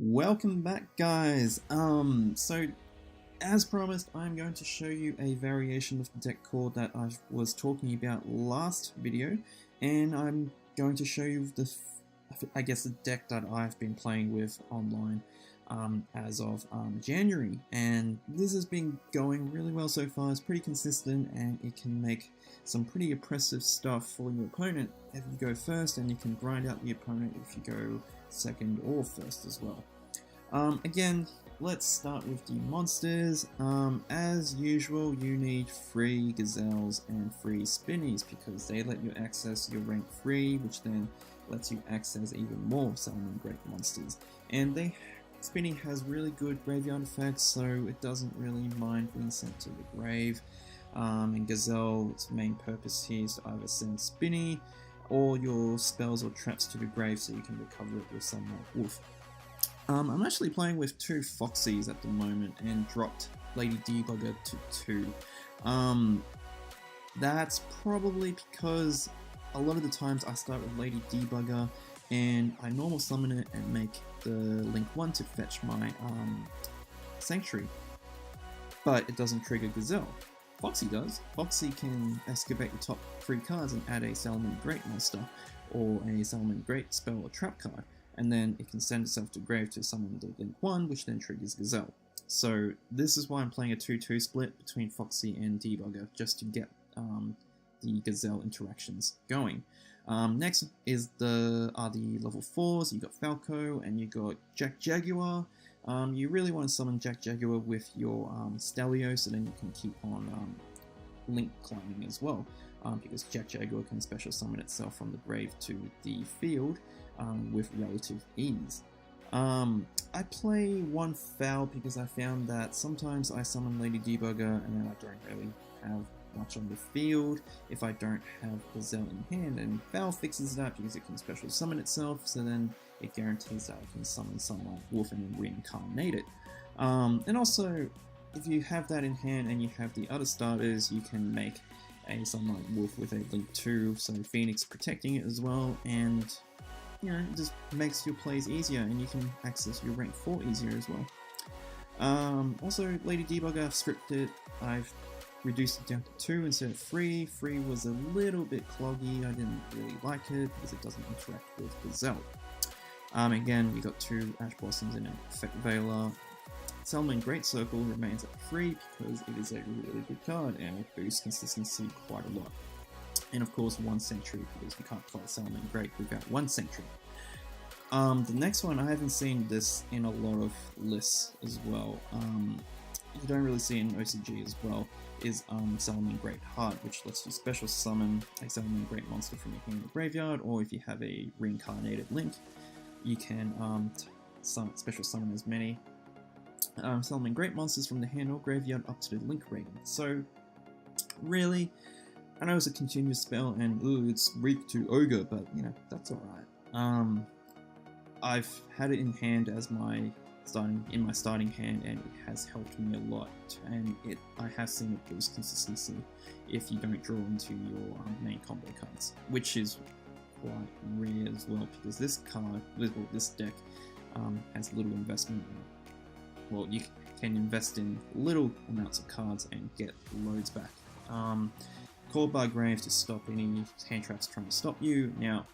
Welcome back, guys. So as promised, I'm going to show you a variation of the deck core that I was talking about last video, and I'm going to show you the deck that I've been playing with online as of January, and this has been going really well so far. It's pretty consistent, and it can make some pretty oppressive stuff for your opponent if you go first, and you can grind out the opponent if you go second or first as well. Again, let's start with the monsters. As usual, you need free gazelles and free spinnies because they let you access your rank 3, which then lets you access even more Salamangreat monsters. And Spinny has really good graveyard effects, so it doesn't really mind being sent to the grave. And Gazelle, its main purpose here is to either send Spinny or your spells or traps to the grave so you can recover it with some like Wolf. I'm actually playing with 2 Foxies at the moment and dropped Lady Debugger to 2. That's probably because a lot of the times I start with Lady Debugger and I normal summon it and make the Link 1 to fetch my Sanctuary, but it doesn't trigger Gazelle. Foxy does. Foxy can excavate the top 3 cards and add a Salamangreat monster or a Salamangreat spell or trap card, and then it can send itself to grave to summon the Link 1, which then triggers Gazelle. So this is why I'm playing a 2-2 split between Foxy and Debugger, just to get the Gazelle interactions going. Next is the level 4s. You got Falco and you got Jack Jaguar. You really want to summon Jack Jaguar with your Stelio, so then you can keep on Link climbing as well, because Jack Jaguar can special summon itself from the grave to the field with relative ease. I play 1 Foul because I found that sometimes I summon Lady Debugger and then I don't really have much on the field if I don't have Gazelle in hand, and Foul fixes that because it can special summon itself, so then it guarantees that I can summon someone like Wolf and then reincarnate it. And also, if you have that in hand and you have the other starters, you can make a someone like Wolf with a Link 2, so Phoenix protecting it as well, and you know, it just makes your plays easier and you can access your rank 4 easier as well. Also, Lady Debugger, I've stripped it. I've reduced it down to 2 instead of 3. 3 was a little bit cloggy. I didn't really like it because it doesn't interact with Gazelle. Again, we got 2 Ash Blossoms and an Effect Veiler. Salamangreat Circle remains at 3 because it is a really good card and it boosts consistency quite a lot. And of course 1 Sentry, because you can't play Salamangreat without 1 Sentry. The next one, I haven't seen this in a lot of lists as well. You don't really see it in OCG as well, is Salamangreat Heart, which lets you special summon a Salamangreat monster from your hand or graveyard, or if you have a reincarnated Link, you can special summon as many Salamangreat monsters from the hand or graveyard up to the Link rating. So, really, I know it's a continuous spell and it's weak to Ogre, but you know, that's alright. I've had it in hand as my starting hand, and it has helped me a lot, and I have seen it boost consistency if you don't draw into your main combo cards, which is quite rare as well, because this deck has little investment. Well, you can invest in little amounts of cards and get loads back. Called by Grave to stop any hand traps trying to stop you. Now,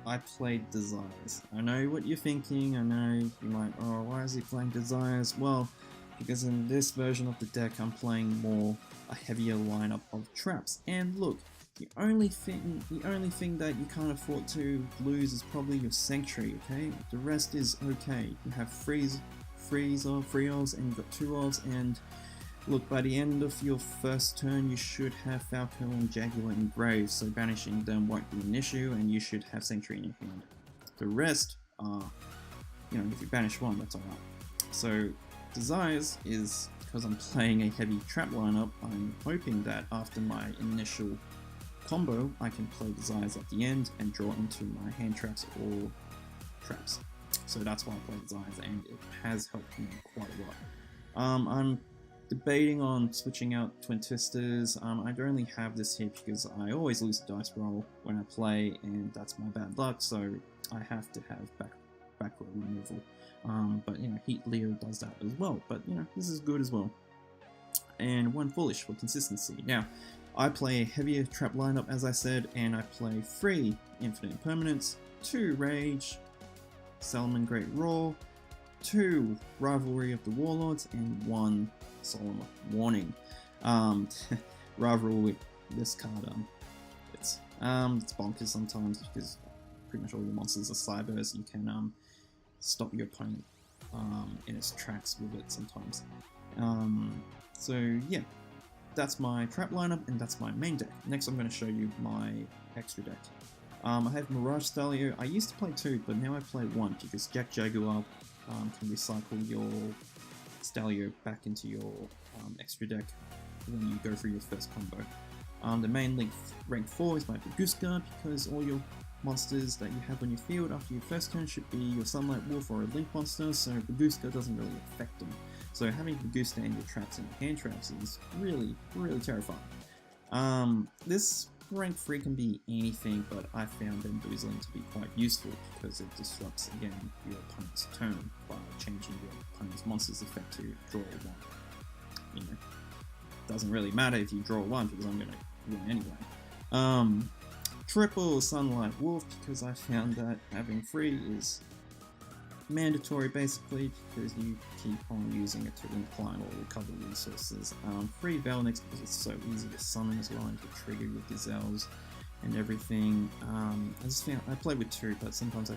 I played Desires. I know what you're thinking. I know you might, oh, why is he playing Desires? Well, because in this version of the deck, I'm playing a heavier lineup of traps. And look, the only thing that you can't afford to lose is probably your Sanctuary. Okay, the rest is okay. You have free elves, and you've got 2 elves, and look, by the end of your first turn, you should have Falco and Jaguar in grave, so banishing them won't be an issue, and you should have Sanctuary in your hand. The rest are, you know, if you banish 1, that's alright. So, Desires is, because I'm playing a heavy trap lineup, I'm hoping that after my initial combo, I can play Desires at the end and draw into my hand traps or traps. So that's why I play Desires, and it has helped me quite a lot. I'm debating on switching out Twin Twisters. I only have this here because I always lose a dice roll when I play, and that's my bad luck, so I have to have back row removal. But you know, Heat Leo does that as well. But you know, this is good as well. And 1 Foolish for consistency. Now, I play a heavier trap lineup, as I said, and I play 3 Infinite Impermanence, 2 Rage, Salamangreat Raw, 2 Rivalry of the Warlords, and 1 Solemn Warning. Rivalry, this card, it's bonkers sometimes because pretty much all your monsters are cybers. You can stop your opponent in its tracks with it sometimes. So yeah, that's my trap lineup and that's my main deck. Next I'm going to show you my extra deck. I have Mirage Stalio. I used to play 2, but now I play 1 because Jack Jaguar can recycle your Stalio back into your extra deck when you go through your first combo. The main rank 4 is my Baguska because all your monsters that you have on your field after your first turn should be your Sunlight Wolf or a Link monster, so Baguska doesn't really affect them. So having Baguska in your traps and hand traps is really, really terrifying. This rank 3 can be anything, but I found Bamboozling to be quite useful because it disrupts again your opponent's turn by changing your opponent's monster's effect to draw 1. You know, doesn't really matter if you draw 1 because I'm going to win anyway. Triple Sunlight Wolf because I found that having 3 is mandatory basically because you keep on using it to incline or recover resources. 3 Valnix because it's so easy to summon as well and to trigger your gazelles and everything. I played with 2, but sometimes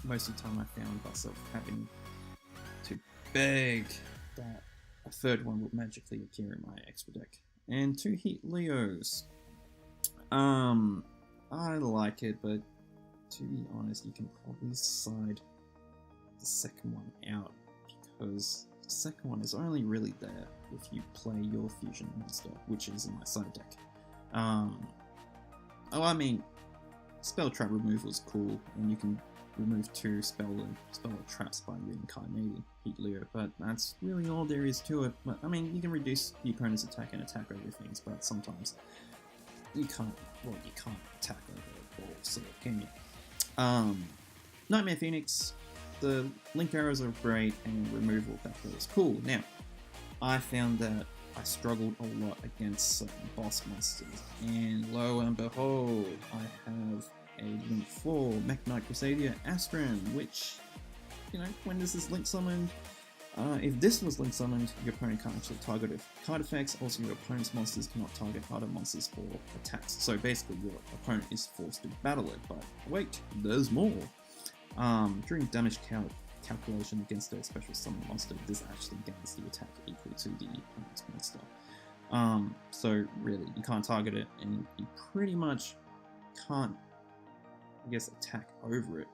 most of the time I found myself having to beg that a 3rd one would magically appear in my extra deck. And 2 Heat Leos. I like it, but to be honest, you can probably side the second one out because the second one is only really there if you play your fusion monster, which is in my side deck. I mean, spell trap removal is cool, and you can remove 2 spell traps by reincarnating Heat Leo, but that's really all there is to it. But I mean, you can reduce the opponent's attack and attack over things, but sometimes you can't attack over a ball, so can you? Nightmare Phoenix. The link arrows are great and removal back row is cool. Now, I found that I struggled a lot against certain boss monsters, and lo and behold, I have a link 4 Mech Knight Crusader Astron, which, you know, when this is link summoned, if this was link summoned, your opponent can't actually target card effects. Also, your opponent's monsters cannot target other monsters for attacks. So basically, your opponent is forced to battle it. But wait, there's more. During damage calculation against a special summon monster, this actually gains the attack equal to the opponent's monster. So really, you can't target it, and you pretty much can't, I guess, attack over it.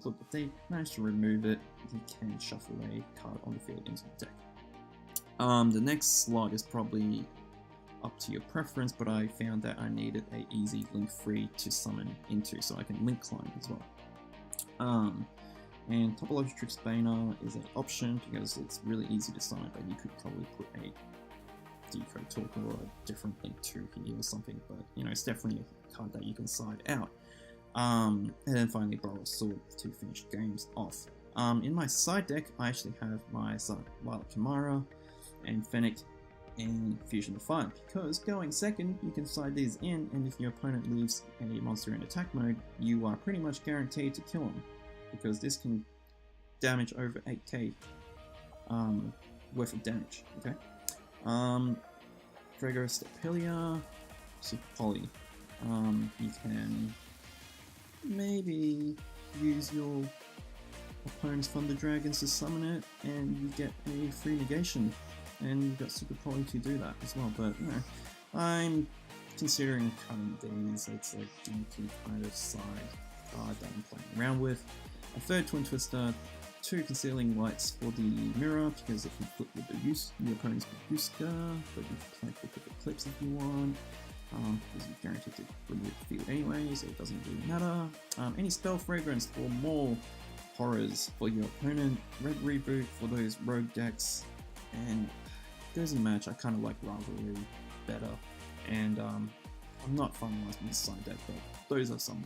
Look, if they manage to remove it, you can shuffle a card on the field into the deck. The next slot is probably up to your preference, but I found that I needed a easy link 3 to summon into, so I can link climb as well. And Topology Tricks Bana is an option because it's really easy to summon, but you could probably put a Decode Talker or a different link 2 here or something, but you know, it's definitely a card that you can side out. And then finally Borrow a Sword to finish games off. In my side deck, I actually have my Violet Chimera and Fennec and Fusion Defiant, because going second, you can side these in, and if your opponent leaves a monster in attack mode, you are pretty much guaranteed to kill him, because this can damage over 8k worth of damage, okay? Drago Stepelia, Super Poly. You can maybe use your opponent's Thunder Dragons to summon it, and you get a free negation, and you've got Super Poly to do that as well. But you know, I'm considering cutting these. It's a geeky kind of side card that I'm playing around with. A third Twin Twister, 2 Concealing Lights for the mirror, because if you flip with the your opponent's Baguska, but you can flip with Eclipse if you want. Because you're guaranteed to remove the field anyway, so it doesn't really matter. Any Spell Fragrance for more horrors for your opponent. Red Reboot for those rogue decks. And goes in match, I kind of like Rivalry better. And I'm not finalized my side deck, but those are some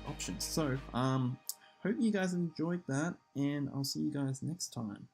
options. So, hope you guys enjoyed that, and I'll see you guys next time.